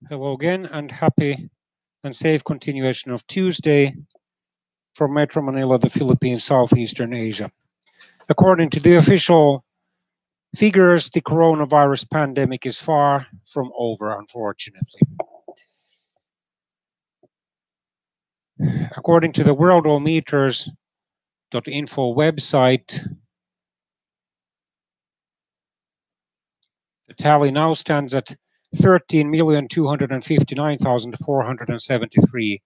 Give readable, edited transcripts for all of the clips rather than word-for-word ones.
Hello again, and happy and safe continuation of Tuesday from Metro Manila, the Philippines, Southeastern Asia. According to the official figures, the coronavirus pandemic is far from over, unfortunately. According to the worldometers.info website, the tally now stands at 13,259,473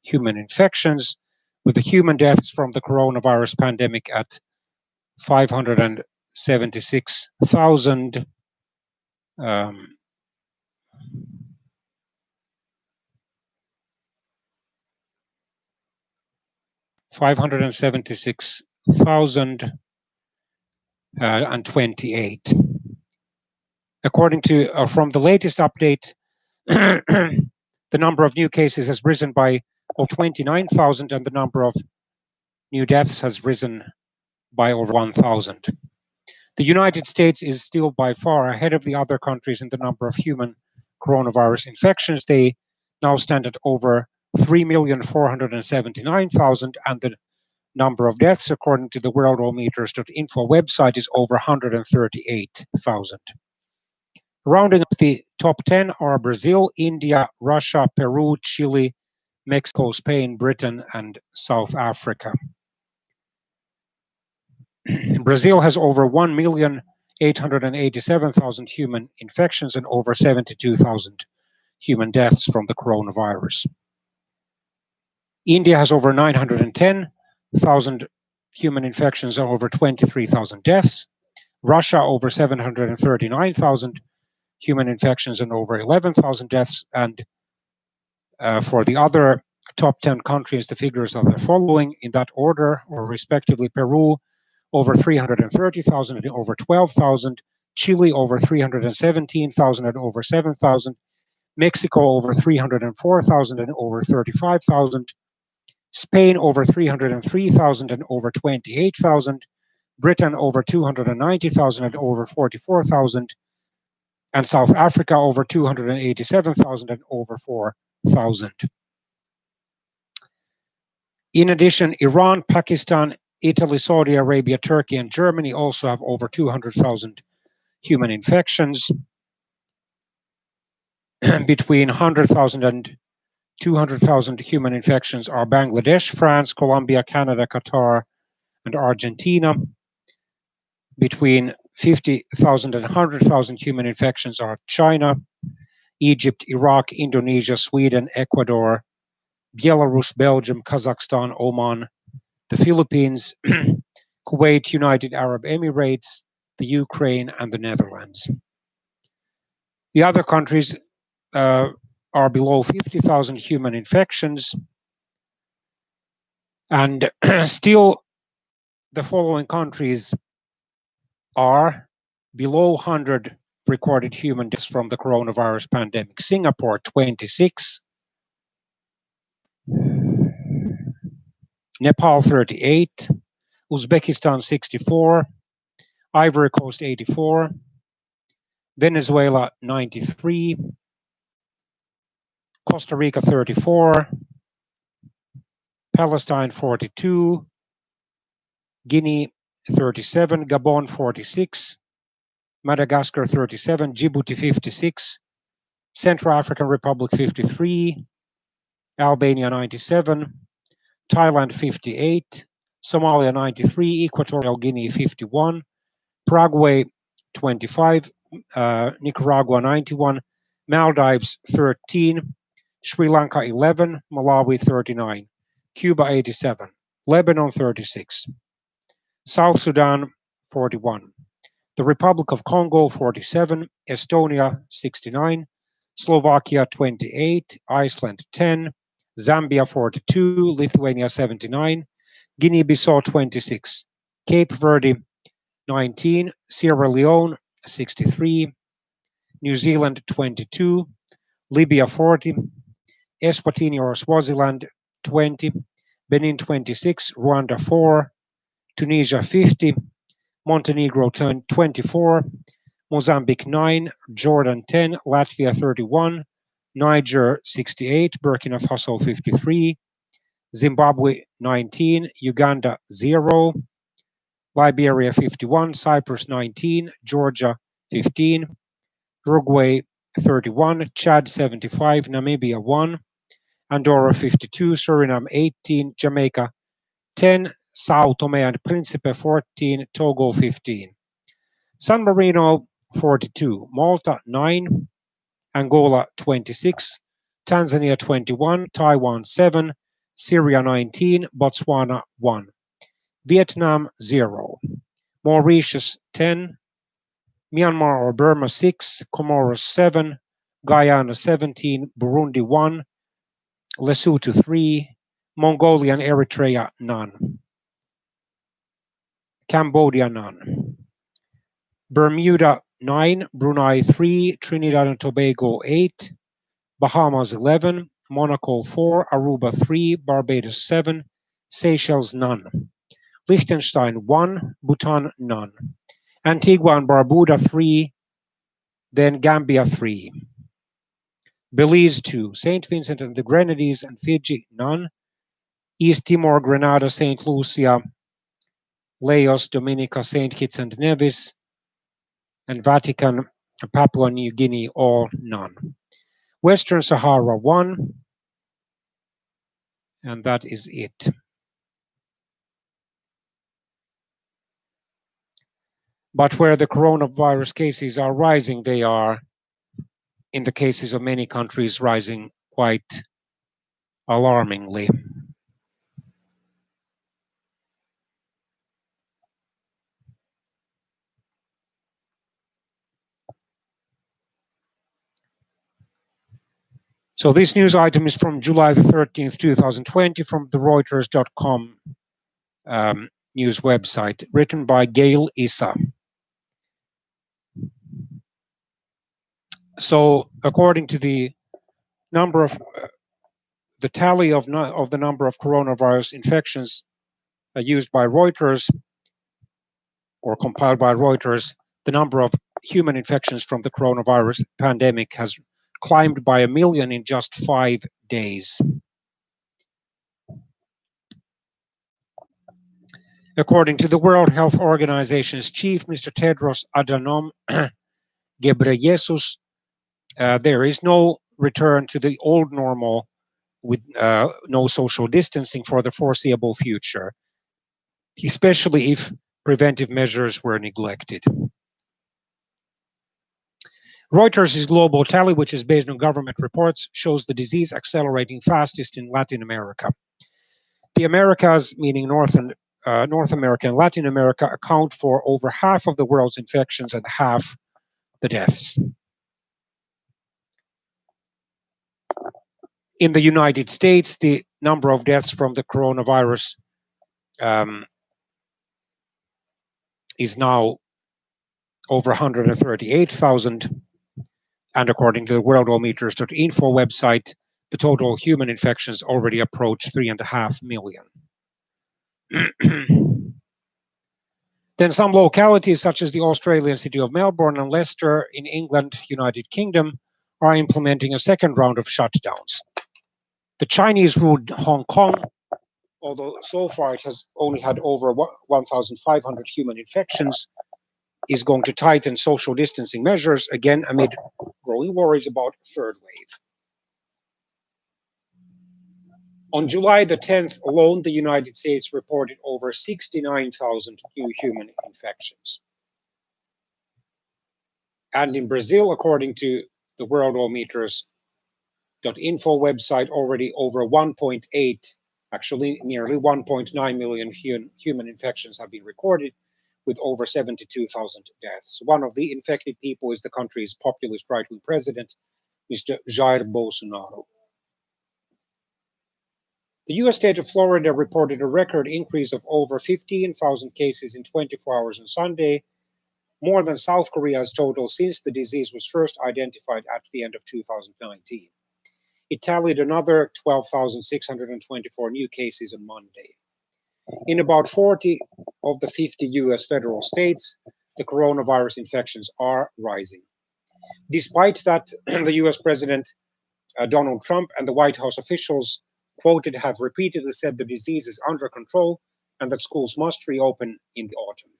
human infections, with the human deaths from the coronavirus pandemic at 576,000 576,028. According to from the latest update, the number of new cases has risen by 29,000, and the number of new deaths has risen by over 1,000. The United States is still by far ahead of the other countries in the number of human coronavirus infections. They now stand at over 3,479,000, and the number of deaths, according to the worldometers.info website, is over 138,000. Rounding up the top 10 are Brazil, India, Russia, Peru, Chile, Mexico, Spain, Britain, and South Africa. Brazil has over 1,887,000 human infections and over 72,000 human deaths from the coronavirus. India has over 910,000 human infections and over 23,000 deaths. Russia over 739,000 human infections and over 11,000 deaths. And for the other top 10 countries, the figures are the following in that order, or respectively: Peru over 330,000 and over 12,000, Chile over 317,000 and over 7,000, Mexico over 304,000 and over 35,000, Spain over 303,000 and over 28,000, Britain over 290,000 and over 44,000, and South Africa over 287,000 and over 4,000. In addition, Iran, Pakistan, Italy, Saudi Arabia, Turkey, and Germany also have over 200,000 human infections. Between 100,000 and 200,000 human infections are Bangladesh, France, Colombia, Canada, Qatar, and Argentina. Between 50,000 and 100,000 human infections are China, Egypt, Iraq, Indonesia, Sweden, Ecuador, Belarus, Belgium, Kazakhstan, Oman, the Philippines, Kuwait, United Arab Emirates, the Ukraine, and the Netherlands. The other countries are below 50,000 human infections, and still the following countries are below 100 recorded human deaths from the coronavirus pandemic: Singapore 26, Nepal 38, Uzbekistan 64, Ivory Coast 84, Venezuela 93, Costa Rica 34, Palestine 42, Guinea 37, Gabon 46, Madagascar 37, Djibouti 56, Central African Republic 53, Albania 97, Thailand 58, Somalia 93, Equatorial Guinea 51, Paraguay 25, Nicaragua 91, Maldives 13, Sri Lanka 11, Malawi 39, Cuba 87, Lebanon 36, South Sudan 41, the Republic of Congo 47, Estonia 69, Slovakia 28, Iceland 10, Zambia 42, Lithuania 79, Guinea-Bissau 26, Cape Verde 19, Sierra Leone 63, New Zealand 22, Libya 40, Eswatini or Swaziland 20, Benin 26, Rwanda 4, Tunisia 50, Montenegro 24, Mozambique 9, Jordan 10, Latvia 31, Niger 68, Burkina Faso 53, Zimbabwe 19, Uganda 0, Liberia 51, Cyprus 19, Georgia 15, Uruguay 31, Chad 75, Namibia 1, Andorra 52, Suriname 18, Jamaica 10, Sao Tome and Principe 14, Togo 15, San Marino 42, Malta 9, Angola 26, Tanzania 21, Taiwan 7, Syria 19, Botswana 1, Vietnam 0, Mauritius 10, Myanmar or Burma 6, Comoros 7, Guyana 17, Burundi 1, Lesotho 3, Mongolia and Eritrea none, Cambodia none, Bermuda 9, Brunei 3, Trinidad and Tobago 8, Bahamas 11, Monaco 4, Aruba 3, Barbados 7, Seychelles none, Liechtenstein 1, Bhutan none, Antigua and Barbuda 3, then Gambia 3, Belize 2, St. Vincent and the Grenadines and Fiji none, East Timor, Grenada, St. Lucia, Laos, Dominica, St. Kitts and Nevis, and Vatican, Papua New Guinea all none. Western Sahara 1, and that is it. But where the coronavirus cases are rising, they are, in the cases of many countries, rising quite alarmingly. So this news item is from July the 13th, 2020, from the Reuters.com news website, written by Gail Issa. So according to the number of the tally of the number of coronavirus infections used by Reuters or compiled by Reuters, the number of human infections from the coronavirus pandemic has climbed by 1 million in just 5 days. According to the World Health Organization's chief, Mr. Tedros Adhanom Ghebreyesus, there is no return to the old normal with no social distancing for the foreseeable future, especially if preventive measures were neglected. Reuters' global tally, which is based on government reports, shows the disease accelerating fastest in Latin America. The Americas, meaning North America and Latin America, account for over half of the world's infections and half the deaths. In the United States, the number of deaths from the coronavirus is now over 138,000. And according to the worldometers.info website, the total human infections already approach 3.5 million. Then some localities, such as the Australian city of Melbourne and Leicester in England, United Kingdom, are implementing a second round of shutdowns. The Chinese-ruled Hong Kong, although so far it has only had over 1,500 human infections, is going to tighten social distancing measures, again amid growing worries about a third wave. On July the 10th alone, the United States reported over 69,000 new human infections. And in Brazil, according to the worldometers.info website, already over 1.8, actually nearly 1.9 million human infections have been recorded, with over 72,000 deaths. One of the infected people is the country's populist right-wing president, Mr. Jair Bolsonaro. The US state of Florida reported a record increase of over 15,000 cases in 24 hours on Sunday, more than South Korea's total since the disease was first identified at the end of 2019. It tallied another 12,624 new cases on Monday. In about 40 of the 50 US federal states, the coronavirus infections are rising. Despite that, the US president Donald Trump and the White House officials quoted have repeatedly said the disease is under control and that schools must reopen in the autumn.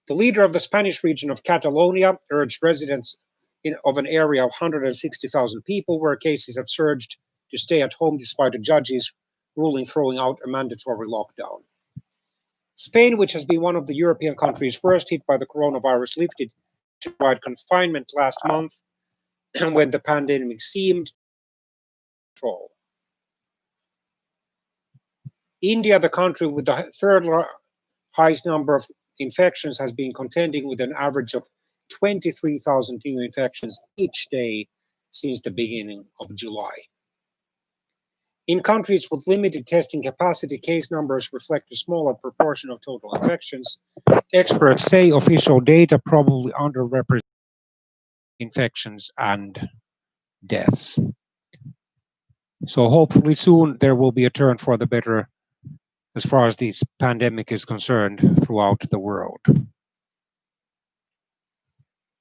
The leader of the Spanish region of Catalonia urged residents of an area of 160,000 people where cases have surged to stay at home despite a judge's ruling throwing out a mandatory lockdown. Spain, which has been one of the European countries first hit by the coronavirus, lifted wide confinement last month when the pandemic seemed control. India, the country with the third highest number of infections, has been contending with an average of 23,000 new infections each day since the beginning of July. In countries with limited testing capacity, case numbers reflect a smaller proportion of total infections. Experts say official data probably underrepresent infections and deaths. So hopefully soon there will be a turn for the better as far as this pandemic is concerned throughout the world.